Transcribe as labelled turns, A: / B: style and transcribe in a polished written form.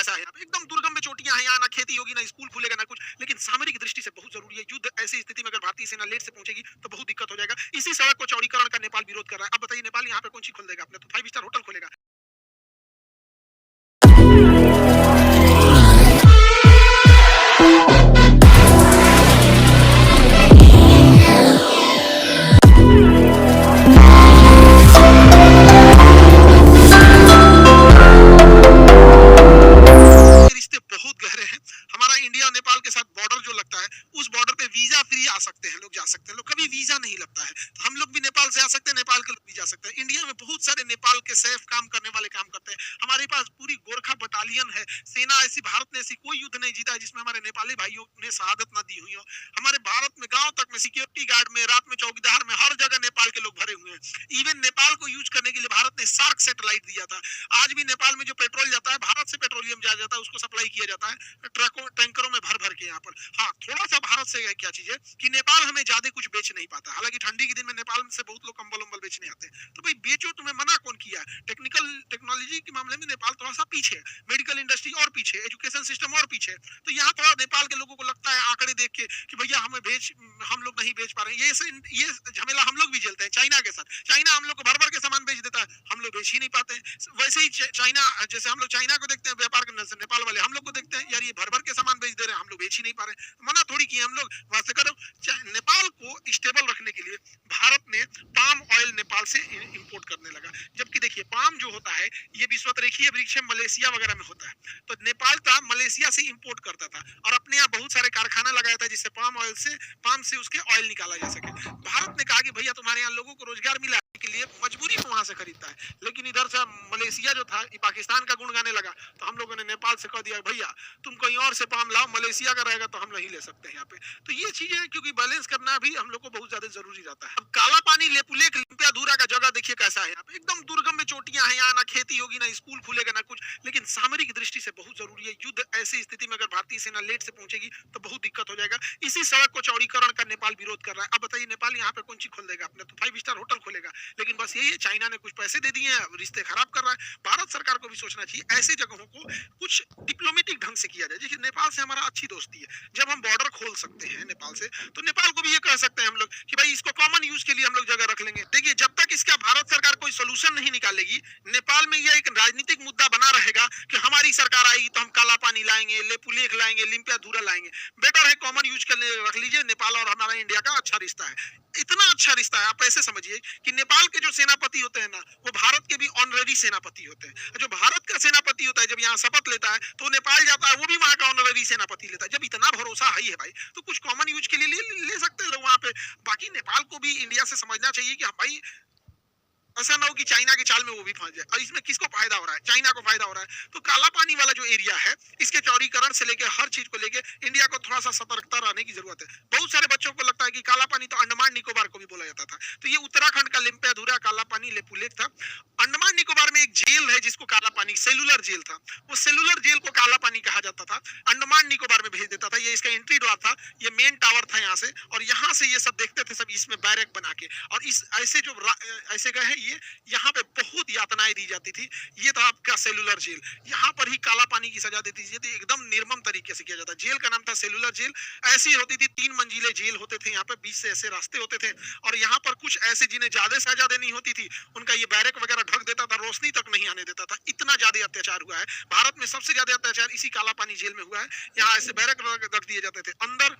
A: कैसा है यहाँ पे? एकदम दुर्गम में चोटियां हैं, यहाँ ना खेती होगी, ना स्कूल खुलेगा, ना कुछ। लेकिन सामरिक दृष्टि से बहुत जरूरी है। युद्ध ऐसी स्थिति में अगर भारतीय सेना लेट से पहुंचेगी तो बहुत दिक्कत हो जाएगा। इसी सड़क को चौड़ीकरण का नेपाल विरोध कर रहा है। अब बताइए नेपाल यहाँ पे कौन सी खोल देगा? अपने तो 5 स्टार होटल खोलेगा। रिश्ते बहुत गहरे हैं। हमारा इंडिया और नेपाल के साथ बॉर्डर जो लगता है, उस बॉर्डर पे वीजा फ्री आ सकते हैं लोग, जा सकते हैं लोग, कभी वीजा नहीं लगता है। तो हम लोग भी नेपाल से आ सकते हैं, नेपाल के लोग भी जा सकते हैं। इंडिया में बहुत सारे नेपाल के सेफ काम करने वाले काम करते हैं। हमारे पास पूरी गोरखा बटालियन है, सेना ऐसी, भारत ने ऐसी कोई युद्ध नहीं जीता है जिसमें हमारे नेपाली भाइयों ने शहादत न दी हुई हो। हमारे भारत में गांव तक में सिक्योरिटी गार्ड में, रात में चौकीदार में, हर जगह नेपाल के लोग भरे हुए हैं। इवन नेपाल को यूज करने के लिए भारत ने सार्क सैटेलाइट दिया था। आज भी नेपाल में जो पेट्रोल जाता है, भारत से पेट्रोलियम जाता है, उसको सप्लाई किया जाता है ट्रकों टैंकरों में भर भर के यहाँ पर। हाँ, थोड़ा सा भारत से क्या चीज है कि नेपाल हमें ज्यादा कुछ बेच नहीं पाता। हालांकि ठंडी के दिन में नेपाल से बहुत लोग कंबल उम्बल बेचने आते हैं। तो भाई बेचो, तुम्हें मना कौन किया? टेक्निकल टेक्नोलॉजी के मामले में नेपाल थोड़ा सा पीछे है, मेडिकल इंडस्ट्री और पीछे, एजुकेशन सिस्टम और पीछे। तो यहाँ थोड़ा नेपाल के लोगों को लगता है आंकड़े देख के कि भैया हम लोग नहीं बेच पा रहे हैं। ये झमेला हम लोग भी झेलते हैं चाइना के साथ। चाइना हम लोग को भर भर के सामान बेच देता है, हम लोग बेच ही नहीं पाते हैं। वैसे ही चाइना, जैसे हम लोग चाइना को देखते हैं व्यापार करने से, नेपाल वाले हम लोग को देखते हैं यार ये भर भर के सामान बेच दे रहे हैं, हम लोग बेच ही नहीं पा रहे। मना थोड़ी किए हम लोग, वास्ते करो। नेपाल को स्टेबल रखने के लिए भारत ने पाम ऑयल नेपाल से इंपोर्ट करने लगा। जबकि देखिए पाम जो होता है ये विश्वतरेखीय वृक्ष मलेशिया वगैरह में होता है। तो नेपाल था मलेशिया से इंपोर्ट करता था और अपने यहाँ बहुत सारे कारखाना लगाया था जिससे पाम से उसके ऑयल निकाला जा सके। भारत ने कहा कि भैया तुम्हारे यहाँ लोगों को रोजगार मिला के लिए मजबूरी में वहां से खरीदता है। लेकिन इधर से मलेशिया जो था पाकिस्तान का गुण गाने लगा, तो हम लोगों ने नेपाल से कह दिया भैया तुम कहीं और से पाम लाओ, मलेशिया का रहेगा तो हम नहीं ले सकते यहाँ पे। तो ये चीजें क्योंकि बैलेंस करना भी हम लोग को बहुत ज्यादा जरूरी रहता है। अब काला पानी लेपुलेख लिम्पियाधुरा का जगह देखिए कैसा है यहाँ पे, एकदम दुर्गम में चोटियां हैं, यहाँ ना खेती होगी, ना स्कूल खुलेगा, ना कुछ। लेकिन सामरिक दृष्टि से बहुत जरूरी है। युद्ध ऐसी स्थिति में अगर भारतीय सेना लेट से पहुंचेगी तो बहुत दिक्कत हो जाएगा। इसी सड़क को चौड़ीकरण का नेपाल विरोध कर रहा है। अब बताइए नेपाल यहाँ पे कौन सी खोल देगा? अपने तो 5 स्टार होटल खोलेगा। लेकिन बस यही है, चाइना ने कुछ पैसे दे दिए हैं, रिश्ते खराब कर रहा है। भारत सरकार को भी सोचना चाहिए ऐसे जगहों को कुछ डिप्लोमेटिक ढंग से किया जाए। जैसे नेपाल से हमारा अच्छी दोस्ती है, जब हम बॉर्डर खोल सकते हैं नेपाल से, तो नेपाल को भी ये कह सकते हैं हम लोग कि भाई इसको कॉमन यूज के लिए हम लोग जगह रख लेंगे। देखिए जब तक इसका भारत सरकार कोई सोल्यूशन नहीं निकालेगी, नेपाल में यह एक राजनीतिक मुद्दा बना रहेगा कि हमारी सरकार आएगी तो हम काला पानी लाएंगे, लेपुलेख लाएंगे, लिम्पियाधुरा लाएंगे। बेटर है कॉमन यूज के लिए रख लीजिए। नेपाल और हमारा इंडिया का अच्छा रिश्ता है, इतना अच्छा रिश्ता है। आप ऐसे समझिए कि नेपाल के जो सेनापति होते हैं ना, वो भारत के भी ऑनरेरी सेनापति होते हैं। जो भारत का सेनापति होता है जब यहाँ शपथ लेता है तो नेपाल जाता है, वो भी वहां का ऑनरेरी सेनापति लेता है। जब इतना भरोसा है भाई, तो कुछ कॉमन यूज के लिए ले सकते हैं लोग वहां पे। बाकी नेपाल को भी इंडिया से समझना चाहिए कि भाई ऐसा ना हो कि चाइना के चाल में वो भी फंस जाए। और इसमें किसको फायदा हो रहा है? चाइना को फायदा हो रहा है। तो काला पानी वाला जो एरिया है, इसके चौड़ीकरण से लेकर हर चीज को लेकर इंडिया को थोड़ा सा सतर्कता रहने की जरूरत है। बहुत सारे बच्चों को लगता है कि काला पानी तो अंडमान निकोबार को भी बोला जाता था। तो ये उत्तराखंड का लिम्पियाधुरा काला पानी लेपुलेख था। अंडमान निकोबार में एक जेल है जिसको काला पानी, सेलुलर जेल था, वो सेलुलर जेल को काला पानी कहा जाता था। अंडमान निकोबार में भेज देता था। ये इसका एंट्री द्वार था, ये मेन टावर था यहाँ से, और यहाँ से ये सब देखते थे सब इसमें बैरक बना के। और इस ऐसे जो ऐसे गए हैं ये, यहाँ पे बहुत यातनाएं दी जाती थी। ये था आपका सेलुलर जेल, यहाँ पर ही काला पानी की सजा देती थी। एकदम निर्मम तरीके से किया जाता। जेल का नाम था सेलुलर जेल। ऐसी होती थी, 3 मंजिले जेल होते थे यहाँ पे, बीच से ऐसे रास्ते होते थे। और यहाँ पर कुछ ऐसे जिन्हें ज्यादा सजा देनी होती थी, उनका ये बैरक वगैरह ढक देता था, रोशनी तक नहीं आने देता था। इतना ज्यादा अत्याचार हुआ है। भारत में सबसे ज्यादा अत्याचार इसी काला पानी जेल में हुआ है। यहाँ ऐसे बैरक रख दिए जाते थे अंदर।